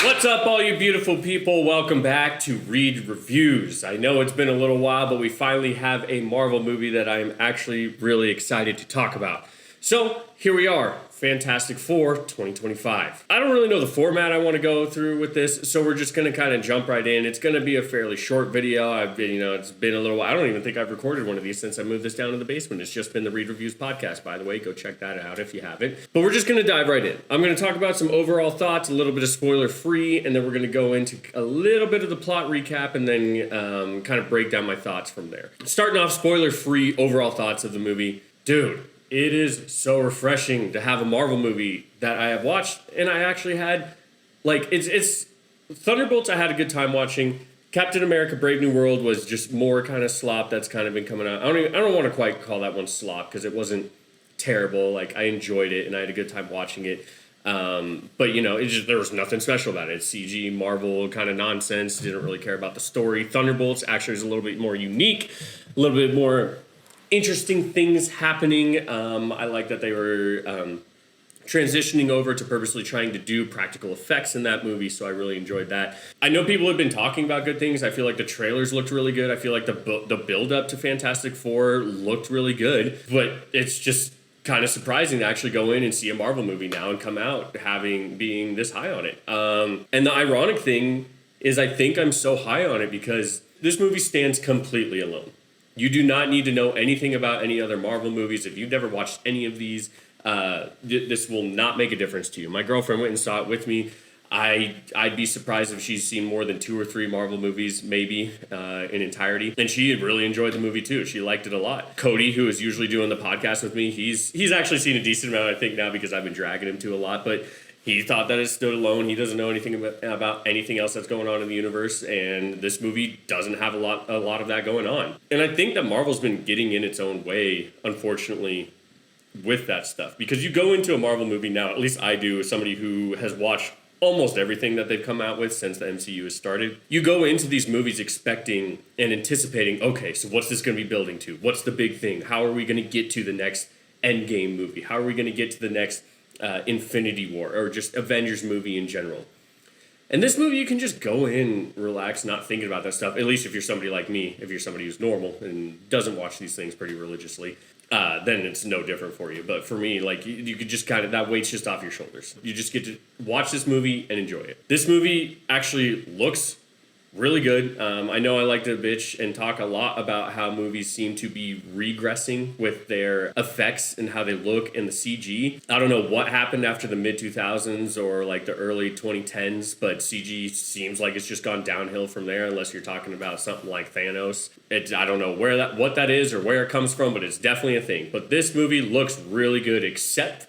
What's up, all you beautiful people? Welcome back to Read Reviews. I know it's been a little while, but we finally have a Marvel movie that I'm actually really excited to talk about. So, here we are, Fantastic Four 2025. I don't really know the format I want to go through with this, so we're just going to kind of jump right in. It's going to be a fairly short video. It's been a little while. I don't even think I've recorded one of these since I moved this down to the basement. It's just been the Read Reviews podcast, by the way. Go check that out if you haven't. But we're just going to dive right in. I'm going to talk about some overall thoughts, a little bit of spoiler free, and then we're going to go into a little bit of the plot recap and then kind of break down my thoughts from there. Starting off, spoiler free overall thoughts of the movie. Dude, it is so refreshing to have a Marvel movie that I have watched, and I actually had, it's Thunderbolts I had a good time watching. Captain America Brave New World was just more kind of slop that's kind of been coming out. I don't want to quite call that one slop because it wasn't terrible. Like, I enjoyed it, and I had a good time watching it. But, there was nothing special about it. It's CG, Marvel kind of nonsense. Didn't really care about the story. Thunderbolts actually was a little bit more unique, a little bit more interesting things happening. I like that they were transitioning over to purposely trying to do practical effects in that movie, so I really enjoyed that. I know people have been talking about good things. I feel like the trailers looked really good. I feel like the build-up to Fantastic Four looked really good, but it's just kind of surprising to actually go in and see a Marvel movie now and come out being this high on it. And the ironic thing is I think I'm so high on it because this movie stands completely alone. You do not need to know anything about any other Marvel movies. If you've never watched any of these, this will not make a difference to you. My girlfriend went and saw it with me. I'd be surprised if she's seen more than 2 or 3 Marvel movies, maybe, in entirety. And she really enjoyed the movie, too. She liked it a lot. Cody, who is usually doing the podcast with me, he's actually seen a decent amount, I think, now because I've been dragging him to a lot. But he thought that it stood alone. He doesn't know anything about anything else that's going on in the universe, and this movie doesn't have a lot of that going on. And I think that Marvel's been getting in its own way, unfortunately, with that stuff. Because you go into a Marvel movie now, at least I do, as somebody who has watched almost everything that they've come out with since the MCU has started. You go into these movies expecting and anticipating, okay, so what's this going to be building to? What's the big thing? How are we going to get to the next Endgame movie? How are we going to get to the next Infinity War or just Avengers movie in general? And this movie, you can just go in, relax, not thinking about that stuff. At least if you're somebody like me, if you're somebody who's normal and doesn't watch these things pretty religiously, then it's no different for you. But for me, you could just kind of, that weight's just off your shoulders. You just get to watch this movie and enjoy it. This movie actually looks really good. I know I like to bitch and talk a lot about how movies seem to be regressing with their effects and how they look in the CG. I don't know what happened after the mid-2000s or like the early 2010s, but CG seems like it's just gone downhill from there unless you're talking about something like Thanos. I don't know what that is or where it comes from, but it's definitely a thing. But this movie looks really good except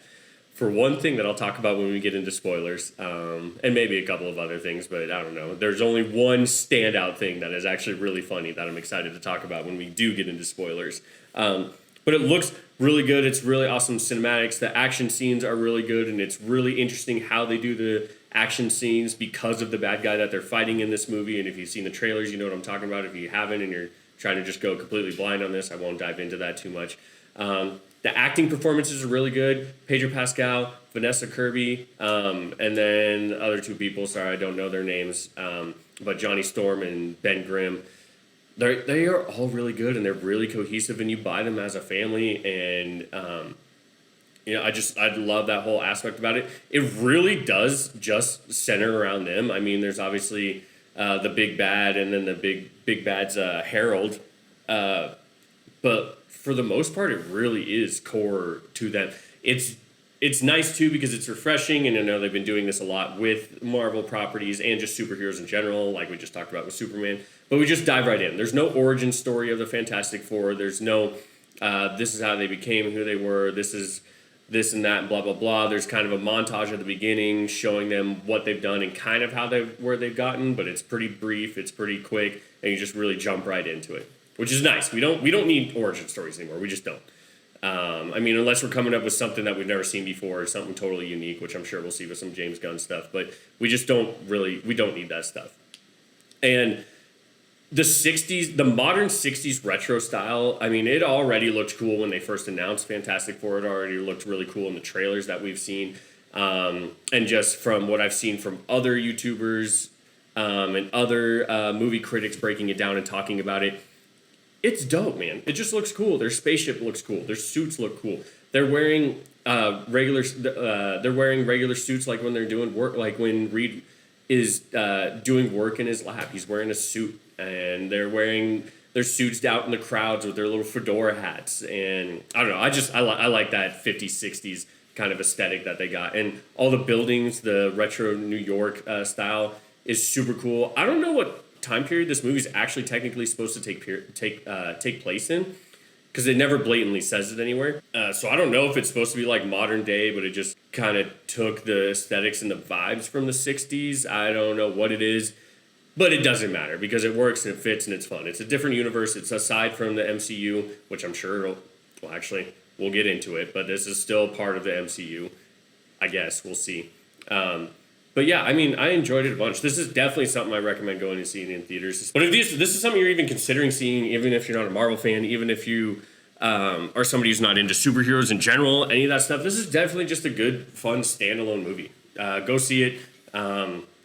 for one thing that I'll talk about when we get into spoilers, and maybe a couple of other things, but I don't know. There's only one standout thing that is actually really funny that I'm excited to talk about when we do get into spoilers. But it looks really good. It's really awesome cinematics. The action scenes are really good, and it's really interesting how they do the action scenes because of the bad guy that they're fighting in this movie. And if you've seen the trailers, you know what I'm talking about. If you haven't and you're trying to just go completely blind on this, I won't dive into that too much. The acting performances are really good. Pedro Pascal, Vanessa Kirby, and then other 2 people. Sorry, I don't know their names. But Johnny Storm and Ben Grimm. They are all really good, and they're really cohesive, and you buy them as a family. And I love that whole aspect about it. It really does just center around them. I mean, there's obviously the big bad, and then the big bad's Harold. But for the most part, it really is core to them. It's nice, too, because it's refreshing, and I know they've been doing this a lot with Marvel properties and just superheroes in general, like we just talked about with Superman. But we just dive right in. There's no origin story of the Fantastic Four. There's no, this is how they became who they were, this is this and that, and blah, blah, blah. There's kind of a montage at the beginning showing them what they've done and kind of where they've gotten, but it's pretty brief, it's pretty quick, and you just really jump right into it, which is nice. We don't need origin stories anymore. We just don't. Unless we're coming up with something that we've never seen before or something totally unique, which I'm sure we'll see with some James Gunn stuff, but we don't need that stuff. And the modern 60s retro style, it already looked cool when they first announced Fantastic Four. It already looked really cool in the trailers that we've seen. And just from what I've seen from other YouTubers and other movie critics breaking it down and talking about it, it's dope, man. It just looks cool. Their spaceship looks cool. Their suits look cool. They're wearing regular suits like when they're doing work, like when Reed is doing work in his lab. He's wearing a suit, and they're wearing their suits out in the crowds with their little fedora hats. And I don't know. I like that 50s, 60s kind of aesthetic that they got, and all the buildings, the retro New York style is super cool. I don't know what time period this movie is actually technically supposed to take place in, because it never blatantly says it anywhere. So I don't know if it's supposed to be like modern day, but it just kind of took the aesthetics and the vibes from the 60s. I don't know what it is, but it doesn't matter because it works and it fits and it's fun. It's a different universe. It's aside from the MCU, which I'm sure actually, we'll get into it, but this is still part of the MCU. I guess we'll see. But yeah, I mean, I enjoyed it a bunch. This is definitely something I recommend going and seeing in theaters. But if this is something you're even considering seeing, even if you're not a Marvel fan, even if you are somebody who's not into superheroes in general, any of that stuff, this is definitely just a good, fun, standalone movie. Go see it.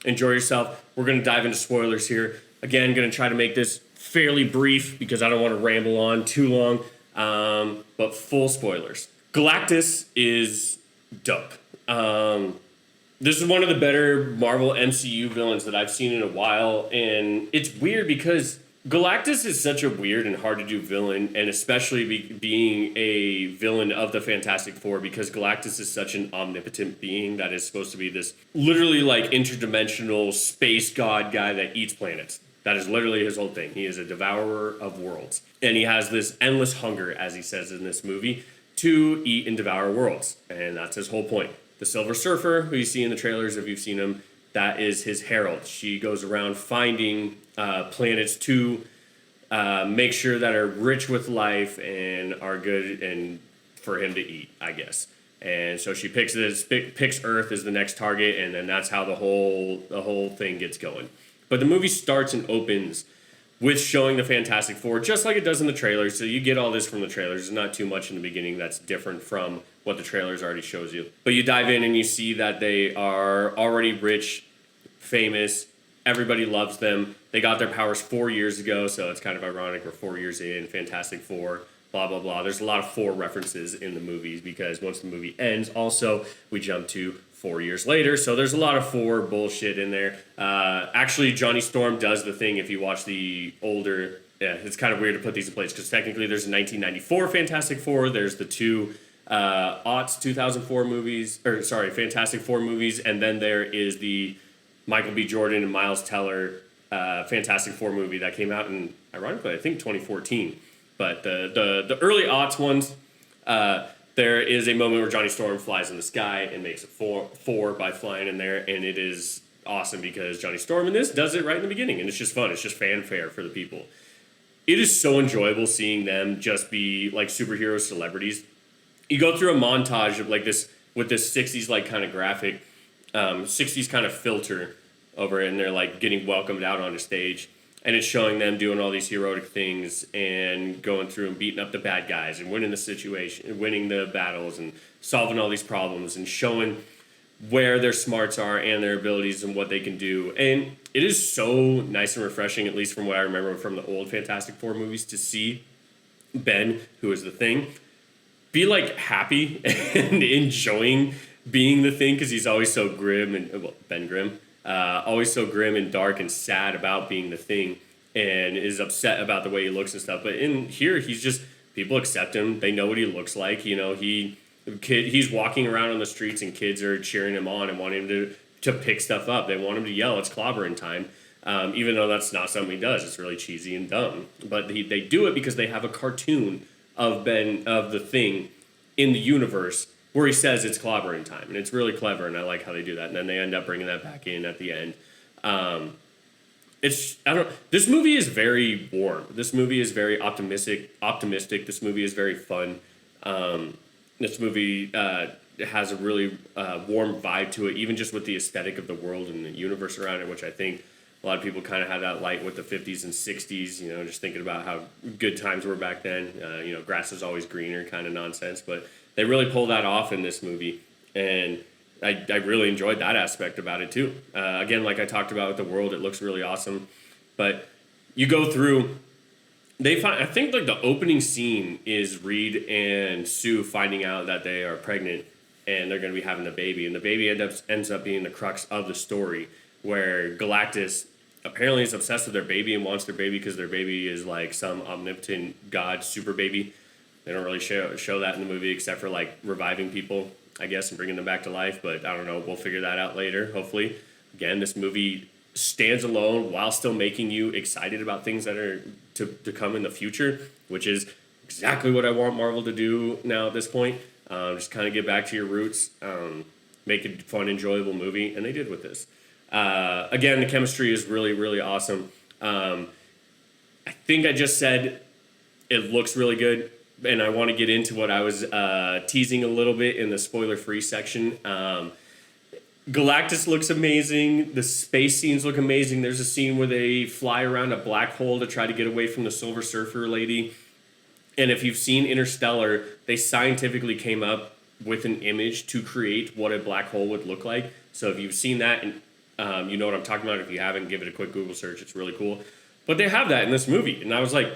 Enjoy yourself. We're going to dive into spoilers here. Again, going to try to make this fairly brief because I don't want to ramble on too long. But full spoilers. Galactus is dope. This is one of the better Marvel MCU villains that I've seen in a while, and it's weird because Galactus is such a weird and hard to do villain, and especially being a villain of the Fantastic Four, because Galactus is such an omnipotent being that is supposed to be this literally like interdimensional space god guy that eats planets. That is literally his whole thing. He is a devourer of worlds, and he has this endless hunger, as he says in this movie, to eat and devour worlds, and that's his whole point. The Silver Surfer, who you see in the trailers if you've seen him, that is his herald. She goes around finding planets to make sure that are rich with life and are good and for him to eat, I guess. And so she picks Earth as the next target, and then that's how the whole thing gets going. But the movie starts and opens with showing the Fantastic Four, just like it does in the trailers. So you get all this from the trailers. There's not too much in the beginning that's different from what the trailers already shows you. But you dive in and you see that they are already rich, famous. Everybody loves them. They got their powers 4 years ago, so it's kind of ironic. We're 4 years in, Fantastic Four, blah, blah, blah. There's a lot of Four references in the movies because once the movie ends, also, we jump to 4 years later, so there's a lot of Four bullshit in there. Actually, Johnny Storm does the thing if you watch the older... Yeah, it's kind of weird to put these in place because technically there's a 1994 Fantastic Four, there's the two 2004 movies, Fantastic Four movies, and then there is the Michael B. Jordan and Miles Teller Fantastic Four movie that came out in, ironically, I think 2014. But the early aughts ones, there is a moment where Johnny Storm flies in the sky and makes a four by flying in there, and it is awesome because Johnny Storm in this does it right in the beginning, and it's just fun. It's just fanfare for the people. It is so enjoyable seeing them just be like superhero celebrities. You go through a montage of like this with this 60s like kind of graphic, 60s kind of filter over it, and they're like getting welcomed out onto stage. And it's showing them doing all these heroic things and going through and beating up the bad guys and winning the situation, winning the battles and solving all these problems and showing where their smarts are and their abilities and what they can do. And it is so nice and refreshing, at least from what I remember from the old Fantastic Four movies, to see Ben, who is the Thing, be like happy and enjoying being the Thing because he's always so grim and, well, Ben Grimm. Always so grim and dark and sad about being the Thing and is upset about the way he looks and stuff. But in here, he's just, people accept him. They know what he looks like. You know, he's walking around on the streets and kids are cheering him on and want him to pick stuff up. They want him to yell, it's clobbering time. Even though that's not something he does. It's really cheesy and dumb. But they do it because they have a cartoon of the Thing in the universe where he says it's clobbering time, and it's really clever, and I like how they do that. And then they end up bringing that back in at the end. This movie is very warm. This movie is very optimistic. This movie is very fun. This movie has a really warm vibe to it, even just with the aesthetic of the world and the universe around it, which I think a lot of people kind of had that light with the 50s and 60s, you know, just thinking about how good times were back then. Grass is always greener kind of nonsense, but they really pull that off in this movie. And I really enjoyed that aspect about it too. Again, like I talked about with the world, it looks really awesome. But you go through, I think like the opening scene is Reed and Sue finding out that they are pregnant and they're going to be having a baby. And the baby ends up being the crux of the story, where Galactus apparently is obsessed with their baby and wants their baby because their baby is like some omnipotent god super baby. They don't really show that in the movie except for like reviving people, I guess, and bringing them back to life. But I don't know. We'll figure that out later, hopefully. Again, this movie stands alone while still making you excited about things that are to come in the future, which is exactly what I want Marvel to do now at this point. Just kind of get back to your roots, make a fun, enjoyable movie, and they did with this. Again, the chemistry is really, really awesome. I think I just said it looks really good, and I want to get into what I was teasing a little bit in the spoiler-free section. Galactus looks amazing. The space scenes look amazing. There's a scene where they fly around a black hole to try to get away from the Silver Surfer lady. And if you've seen Interstellar, they scientifically came up with an image to create what a black hole would look like. So if you've seen that, and you know what I'm talking about. If you haven't, give it a quick Google search. It's really cool. But they have that in this movie. And I was like,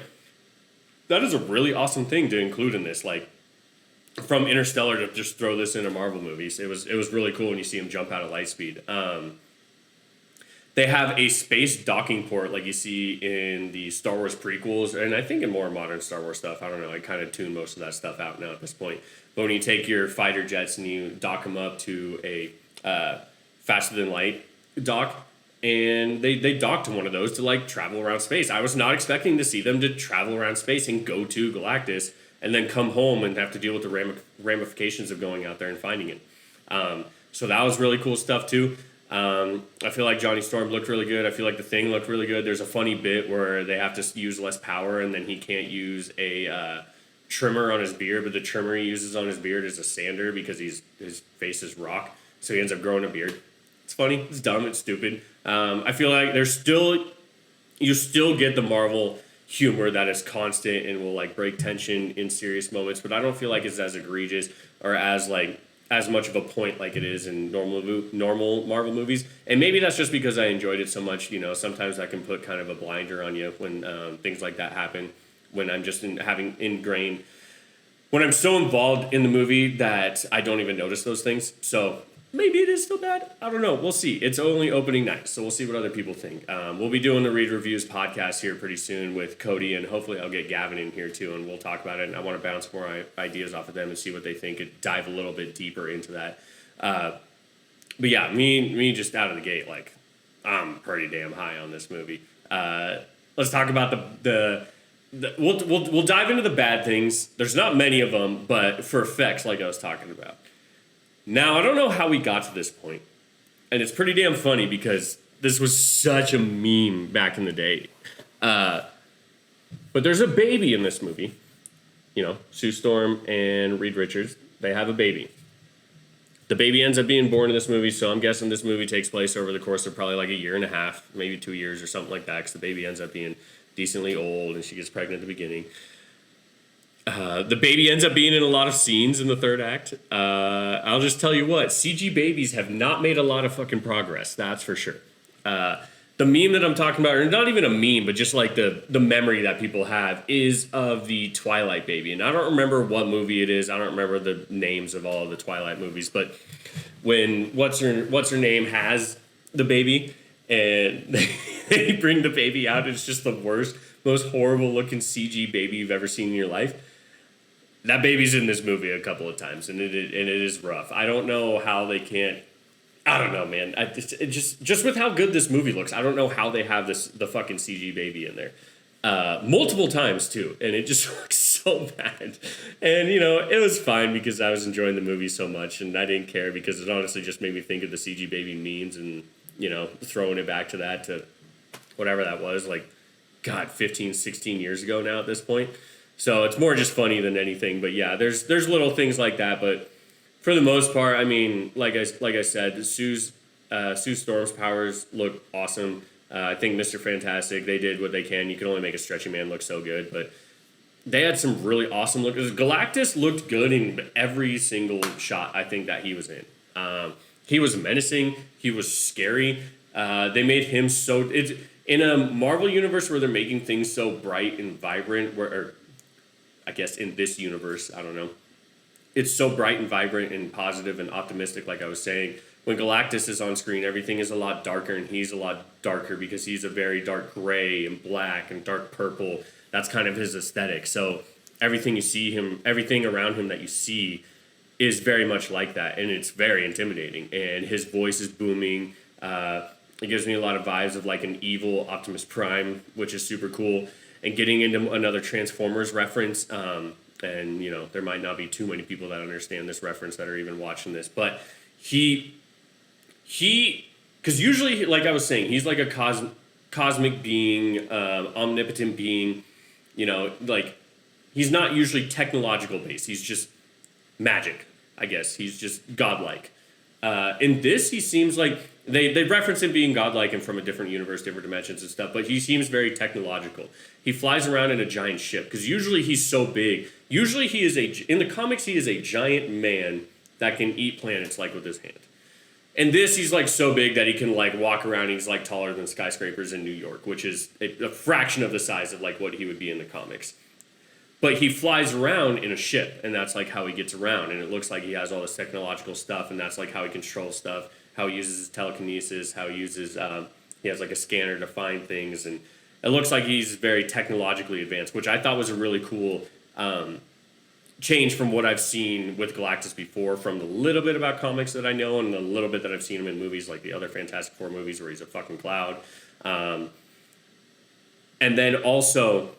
that is a really awesome thing to include in this. Like, from Interstellar to just throw this into Marvel movies. It was really cool when you see him jump out of light speed. They have a space docking port like you see in the Star Wars prequels, and I think in more modern Star Wars stuff. I don't know. I kind of tune most of that stuff out now at this point. But when you take your fighter jets and you dock them up to a faster than light dock, and they dock to one of those to like travel around space. I was not expecting to see them to travel around space and go to Galactus and then come home and have to deal with the ramifications of going out there and finding it. So that was really cool stuff too. I feel like Johnny Storm looked really good. I feel like the Thing looked really good. There's a funny bit where they have to use less power and then he can't use a trimmer on his beard, but the trimmer he uses on his beard is a sander because his face is rock. So he ends up growing a beard. It's funny. It's dumb. It's stupid. I feel like you still get the Marvel humor that is constant and will like break tension in serious moments, but I don't feel like it's as egregious or as much of a point like it is in normal Marvel movies. And maybe that's just because I enjoyed it so much. You know, sometimes that can put kind of a blinder on you when things like that happen, when I'm just when I'm so involved in the movie that I don't even notice those things. So maybe it is still bad. I don't know. We'll see. It's only opening night, so we'll see what other people think. We'll be doing the Read Reviews podcast here pretty soon with Cody, and hopefully I'll get Gavin in here too, and we'll talk about it. And I want to bounce more ideas off of them and see what they think and dive a little bit deeper into that. But yeah, me just out of the gate, like, I'm pretty damn high on this movie. Let's talk about we'll dive into the bad things. There's not many of them, but for effects, like I was talking about. Now, I don't know how we got to this point, and it's pretty damn funny because this was such a meme back in the day. But there's a baby in this movie. You know, Sue Storm and Reed Richards, they have a baby. The baby ends up being born in this movie, so I'm guessing this movie takes place over the course of probably like a year and a half, maybe 2 years or something like that, because the baby ends up being decently old, and she gets pregnant at the beginning. The baby ends up being in a lot of scenes in the third act. I'll just tell you what, CG babies have not made a lot of fucking progress, that's for sure. The meme that I'm talking about, or not even a meme, but just like the memory that people have, is of the Twilight baby. And I don't remember what movie it is. I don't remember the names of all of the Twilight movies. But when what's her name has the baby, and they bring the baby out, it's just the worst, most horrible looking CG baby you've ever seen in your life. That baby's in this movie a couple of times, and it is rough. I don't know how they can't. I don't know, man. Just with how good this movie looks, I don't know how they have the fucking CG baby in there. Multiple times too, and it just looks so bad. And you know, it was fine because I was enjoying the movie so much, and I didn't care because it honestly just made me think of the CG baby memes, and you know, throwing it back to whatever that was, like, God, 15, 16 years ago now at this point. So it's more just funny than anything. But yeah, there's little things like that. But for the most part, I mean, like I said, Sue Storm's powers look awesome. I think Mr. Fantastic, they did what they can. You can only make a stretchy man look so good. But they had some really awesome looks. Galactus looked good in every single shot I think that he was in. He was menacing. He was scary. They made him so... It's, in a Marvel universe where they're making things so bright and vibrant, or I guess in this universe, I don't know. It's so bright and vibrant and positive and optimistic, like I was saying. When Galactus is on screen, everything is a lot darker, and he's a lot darker because he's a very dark gray and black and dark purple. That's kind of his aesthetic. So everything you see him, everything around him that you see is very much like that, and it's very intimidating. And his voice is booming. It gives me a lot of vibes of like an evil Optimus Prime, which is super cool. And getting into another Transformers reference, and you know, there might not be too many people that understand this reference that are even watching this, but he, because usually, like I was saying, he's like a cosmic being, omnipotent being, you know, like he's not usually technological based. He's just magic, I guess. He's just godlike. In this, he seems like they reference him being godlike and from a different universe, different dimensions and stuff, but he seems very technological. He flies around in a giant ship because usually he's so big. Usually he is in the comics, he is a giant man that can eat planets like with his hand. And this, he's like so big that he can like walk around. He's like taller than skyscrapers in New York, which is a fraction of the size of like what he would be in the comics. But he flies around in a ship, and that's like how he gets around. And it looks like he has all this technological stuff, and that's like how he controls stuff, how he uses his telekinesis, how he uses, he has like a scanner to find things. And it looks like he's very technologically advanced, which I thought was a really cool change from what I've seen with Galactus before, from the little bit about comics that I know and the little bit that I've seen him in movies like the other Fantastic Four movies where he's a fucking cloud. And then also,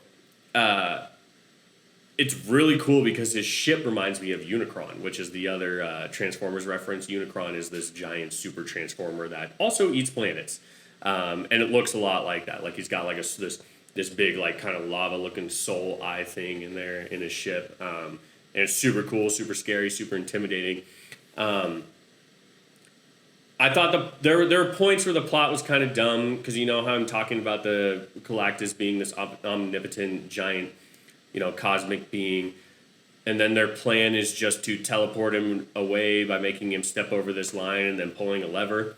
it's really cool because his ship reminds me of Unicron, which is the other Transformers reference. Unicron is this giant super transformer that also eats planets. And it looks a lot like that. Like he's got like this big like kind of lava looking soul eye thing in there in his ship. And it's super cool, super scary, super intimidating. I thought there were points where the plot was kind of dumb because you know how I'm talking about the Galactus being this omnipotent giant, you know, cosmic being, and then their plan is just to teleport him away by making him step over this line and then pulling a lever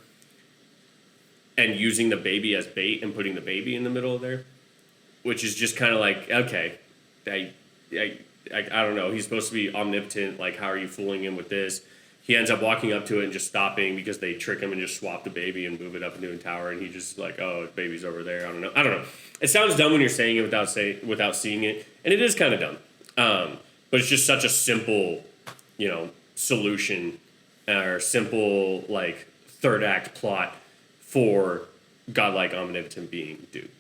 and using the baby as bait and putting the baby in the middle of there, which is just kind of like, okay, I don't know. He's supposed to be omnipotent. Like, how are you fooling him with this? He ends up walking up to it and just stopping because they trick him and just swap the baby and move it up into a tower. And he just like, oh, the baby's over there. I don't know. It sounds dumb when you're saying it without seeing it, and it is kind of dumb. But it's just such a simple, you know, solution or simple like third act plot for godlike omnipotent being, dude.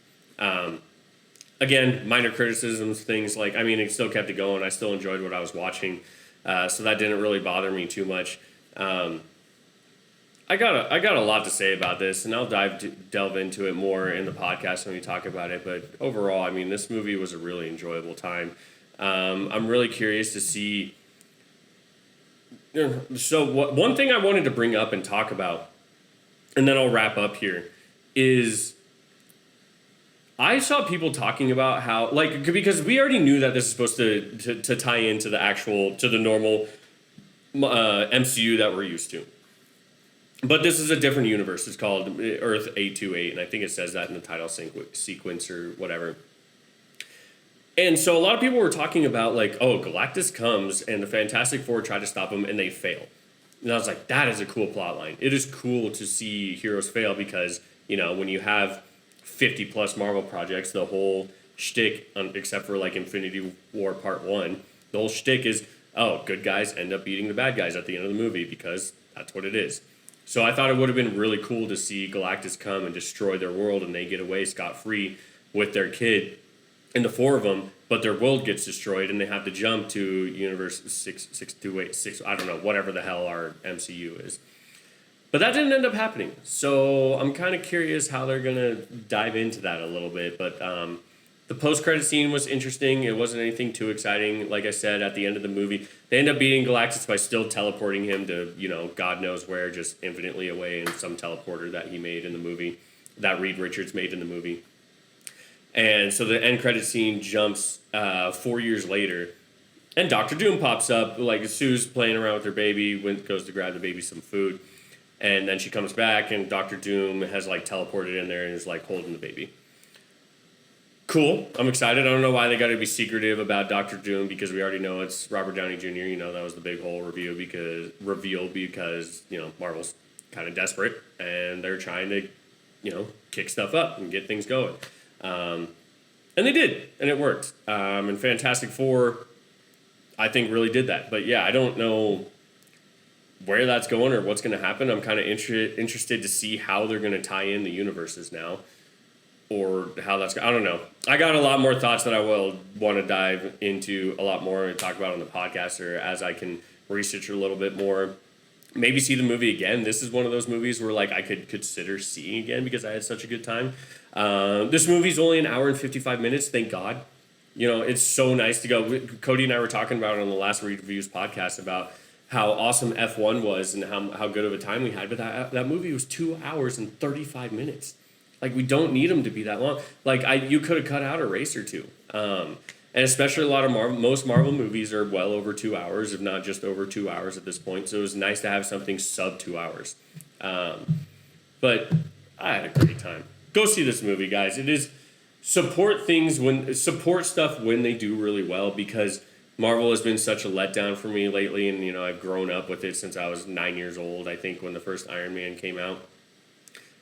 Again, minor criticisms, things like, I mean, it still kept it going. I still enjoyed what I was watching. So that didn't really bother me too much. I got a lot to say about this, and I'll delve into it more in the podcast when we talk about it. But overall, I mean, this movie was a really enjoyable time. I'm really curious to see. So one thing I wanted to bring up and talk about, and then I'll wrap up here, is I saw people talking about how, like, because we already knew that this is supposed to tie into the normal MCU that we're used to. But this is a different universe. It's called Earth 828, and I think it says that in the title sequence or whatever. And so a lot of people were talking about, like, oh, Galactus comes, and the Fantastic Four try to stop him, and they fail. And I was like, that is a cool plot line. It is cool to see heroes fail because, you know, when you have 50 plus Marvel projects, the whole shtick, except for like Infinity War Part 1, the whole shtick is, oh, good guys end up beating the bad guys at the end of the movie because that's what it is. So I thought it would have been really cool to see Galactus come and destroy their world and they get away scot-free with their kid and the four of them, but their world gets destroyed and they have to jump to Universe 6, I don't know, whatever the hell our MCU is. But that didn't end up happening. So I'm kind of curious how they're going to dive into that a little bit. But the post-credit scene was interesting. It wasn't anything too exciting. Like I said, at the end of the movie, they end up beating Galactus by still teleporting him to, you know, God knows where, just infinitely away in some teleporter that he made in the movie, that Reed Richards made in the movie. And so the end credit scene jumps 4 years later, and Doctor Doom pops up. Like, Sue's playing around with her baby, goes to grab the baby some food. And then she comes back, and Doctor Doom has like teleported in there and is like holding the baby. Cool. I'm excited. I don't know why they got to be secretive about Doctor Doom, because we already know it's Robert Downey Jr. You know, that was the big whole reveal because you know, Marvel's kind of desperate and they're trying to, you know, kick stuff up and get things going. And they did, and it worked. And Fantastic Four, I think, really did that. But yeah, I don't know where that's going or what's going to happen. I'm kind of interested to see how they're going to tie in the universes now, or how that's, I don't know. I got a lot more thoughts that I will want to dive into a lot more and talk about on the podcast, or as I can research a little bit more. Maybe see the movie again. This is one of those movies where like I could consider seeing again because I had such a good time. This movie's only an hour and 55 minutes. Thank God. You know, it's so nice to go. Cody and I were talking about it on the last Read Reviews podcast about how awesome F1 was and how good of a time we had. But that movie was 2 hours and 35 minutes. Like, we don't need them to be that long. Like, you could have cut out a race or two. And especially a lot of most Marvel movies are well over 2 hours, if not just over 2 hours at this point. So it was nice to have something sub 2 hours. But I had a great time. Go see this movie, guys. It is support stuff when they do really well, because Marvel has been such a letdown for me lately, and you know, I've grown up with it since I was 9 years old, I think, when the first Iron Man came out.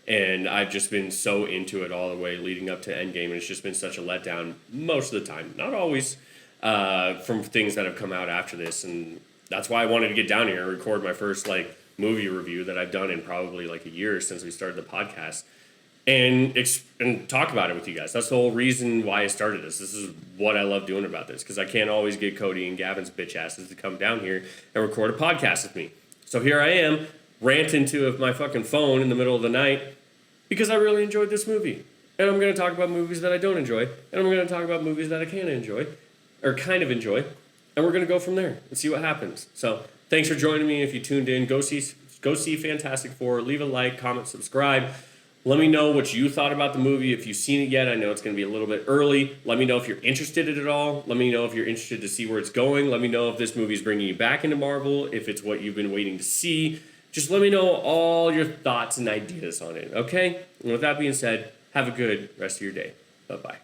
And I've just been so into it all the way leading up to Endgame, and it's just been such a letdown most of the time. Not always, from things that have come out after this, and that's why I wanted to get down here and record my first like movie review that I've done in probably like a year since we started the podcast, and talk about it with you guys. That's the whole reason why I started this. This is what I love doing about this, because I can't always get Cody and Gavin's bitch asses to come down here and record a podcast with me. So here I am, ranting to my fucking phone in the middle of the night, because I really enjoyed this movie. And I'm going to talk about movies that I don't enjoy, and I'm going to talk about movies that I can enjoy, or kind of enjoy, and we're going to go from there and see what happens. So thanks for joining me. If you tuned in, go see Fantastic Four. Leave a like, comment, subscribe. Let me know what you thought about the movie. If you've seen it yet, I know it's going to be a little bit early. Let me know if you're interested in it at all. Let me know if you're interested to see where it's going. Let me know if this movie is bringing you back into Marvel, if it's what you've been waiting to see. Just let me know all your thoughts and ideas on it, okay? And with that being said, have a good rest of your day. Bye-bye.